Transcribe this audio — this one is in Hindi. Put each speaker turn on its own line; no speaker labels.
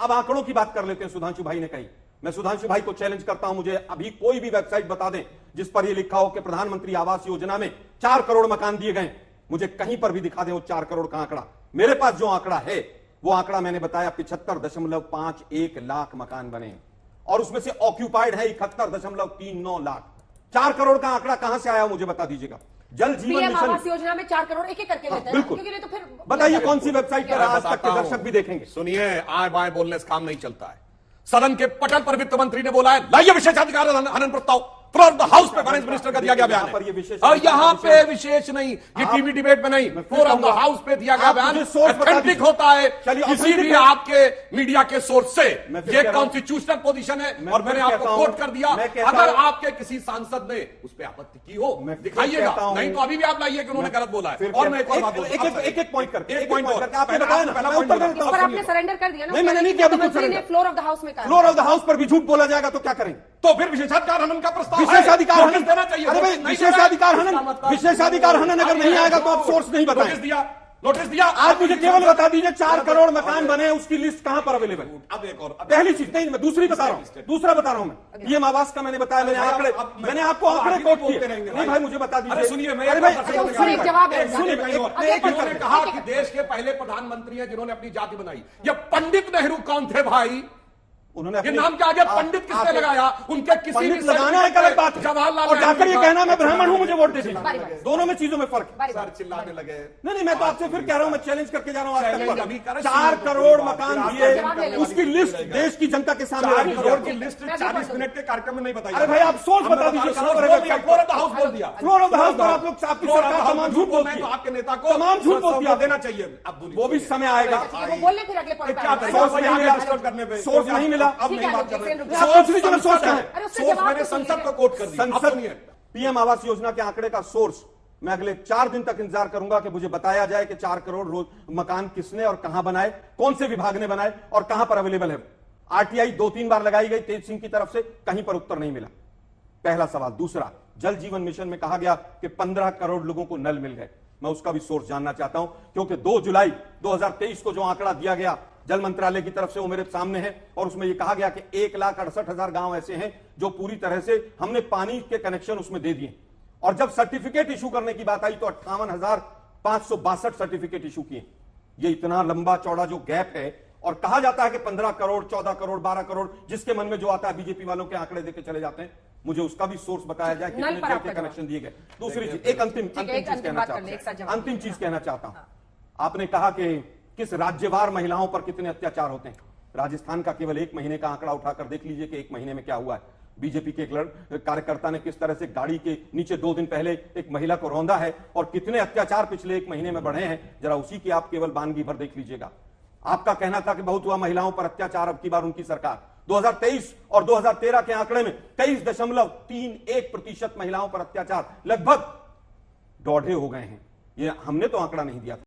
अब आंकड़ों की बात कर लेते हैं। सुधांशु भाई ने कही, मैं सुधांशु भाई को चैलेंज करता हूं, मुझे अभी कोई भी वेबसाइट बता दें जिस पर यह लिखा हो कि प्रधानमंत्री आवास योजना में 4 करोड़ मकान दिए गए। मुझे कहीं पर भी दिखा दें वो 4 करोड़ का आंकड़ा। मेरे पास जो आंकड़ा है वो आंकड़ा मैंने बताया 75.51 लाख मकान बने और उसमें से ऑक्यूपाइड है 71.39 लाख। 4 करोड़ का आंकड़ा कहां से आया मुझे बता दीजिएगा। जल जीवन मिशन
आवास योजना में 4 करोड़ एक करके लेते हैं,
बिल्कुल।
क्योंकि नहीं तो फिर
बताइए कौन सी वेबसाइट पर आज तक के दर्शक भी देखेंगे।
सुनिए, आए बाएं बोलने से काम नहीं चलता है। सदन के पटल पर वित्त मंत्री ने बोला है लाइए विशेषाधिकार हनन प्रस्ताव। फ्लोर ऑफ द हाउस पे फाइनेंस मिनिस्टर का दिया गया बयान है। और यहाँ पे विशेष नहीं, ये टीवी डिबेट में नहीं, फ्लोर ऑफ द हाउस पे दिया गया बयान ऑथेंटिक होता है किसी भी आपके मीडिया के सोर्स से। ये कॉन्स्टिट्यूशनल पोजीशन है और मैंने आपको कोट कर दिया। अगर आपके किसी सांसद ने उस पर आपत्ति की हो दिखाइएगा, नहीं तो अभी भी आप लाइए कि उन्होंने गलत बोला है। और मैं एक और बात
एक पॉइंट करके
आपने बताया ना,
आपने सरेंडर कर दिया ना।
नहीं, मैंने नहीं किया।
फ्लोर ऑफ द हाउस में
फ्लोर ऑफ द हाउस पर भी झूठ बोला जाएगा तो क्या करेंगे?
तो फिर विशेषाधिकार हनन का प्रस्ताव
विशेषाधिकार हनन
देना चाहिए।
अरे भाई, विशेषाधिकार हनन अगर नहीं आएगा तो आप सोर्स नहीं बताएं।
नोटिस दिया।
आज मुझे केवल बता दीजिए 4 करोड़ मकान बने, उसकी लिस्ट कहां पर अवेलेबल?
अब एक और
पहली चीज नहीं, मैं दूसरी बता रहा हूं, दूसरा बता रहा हूं मैं। पीएम आवास का मैंने बताया, मैंने आपको आंकड़े कोट किए। नहीं भाई मुझे बता दीजिए।
सुनिए, मैं
जवाब
उन्होंने कहा कि देश के पहले प्रधानमंत्री हैं जिन्होंने अपनी जाति बनाई। ये पंडित नेहरू कौन थे भाई?
उन्होंने
ये नाम क्या आगे पंडित किसने लगाया? उनके किसी
पंडित लगाना एक अलग बात है,
जवाहरलाल
और जाकर ये कहना मैं ब्राह्मण हूं मुझे वोट दे दीजिए। दोनों में चीजों में फर्क है।
सर चिल्लाने लगे।
नहीं, मैं तो आपसे फिर कह रहा हूं, मैं चैलेंज करके जा रहा हूं।
अभी
4 करोड़ मकान दिए, उसकी लिस्ट देश की जनता के सामने
4 करोड़ की लिस्ट 40 मिनट के कार्यक्रम में नहीं बताई।
अरे भाई आप सोच बता दीजिए।
फ्लोर ऑफ द हाउस बोल दिया।
फ्लोर ऑफ द हाउस पर आप लोग आपकी सरकार तमाम झूठ बोलती है।
तो आपके नेता को
तमाम झूठ बोलती है,
देना चाहिए। अब
वो भी समय आएगा।
बोलने फिर अगले पॉइंट
क्या
सोर्स नहीं मिला।
अब नहीं बात कर रहे।
सोर्स है,
सोर्स मैंने संसद को कोट कर दिया।
संसद पीएम आवास योजना के आंकड़े का सोर्स मैं अगले 4 दिन तक इंतजार करूंगा कि मुझे बताया जाए कि 4 करोड़ रोज मकान किसने और कहां बनाए, कौन से विभाग ने बनाए और कहां पर अवेलेबल है। आरटीआई 2-3 बार लगाई गई तेज सिंह की तरफ से, कहीं पर उत्तर नहीं मिला। पहला सवाल। दूसरा, जल जीवन मिशन में कहा गया कि 15 करोड़ लोगों को नल मिल गए। मैं उसका भी सोर्स जानना चाहता हूं, क्योंकि 2 जुलाई 2023 को जो आंकड़ा दिया गया जल मंत्रालय की तरफ से वो मेरे सामने है और उसमें यह कहा गया कि 1,68,000 गांव ऐसे हैं जो पूरी तरह से हमने पानी के कनेक्शन उसमें दे दिए। और जब सर्टिफिकेट इशू करने की बात आई तो 58,562 सर्टिफिकेट इशू किए। ये इतना लंबा चौड़ा जो गैप है, और कहा जाता है कि 15 करोड़ 14 करोड़ 12 करोड़ जिसके मन में जो आता है, बीजेपी वालों के आंकड़े देके चले जाते हैं। मुझे उसका भी सोर्स बताया जाए कितने जल के कनेक्शन दिए गए। दूसरी चीज, एक अंतिम चीज कहना चाहता हूं। आपने कहा कि किस राज्यवार महिलाओं पर कितने अत्याचार होते हैं। राजस्थान का केवल 1 महीने का आंकड़ा उठाकर देख लीजिए कि 1 महीने में क्या हुआ है। बीजेपी के एक कार्यकर्ता ने किस तरह से गाड़ी के नीचे 2 दिन पहले एक महिला को रौंदा है और कितने अत्याचार पिछले 1 महीने में बढ़े हैं, जरा उसी की आप केवल बानगी भर देख लीजिएगा। आपका कहना था कि बहुत हुआ महिलाओं पर अत्याचार, अब की बार उनकी सरकार 2023 और 2013 के आंकड़े में 23.31% महिलाओं पर अत्याचार, लगभग 1.5 हो गए हैं। ये हमने तो आंकड़ा नहीं दिया था।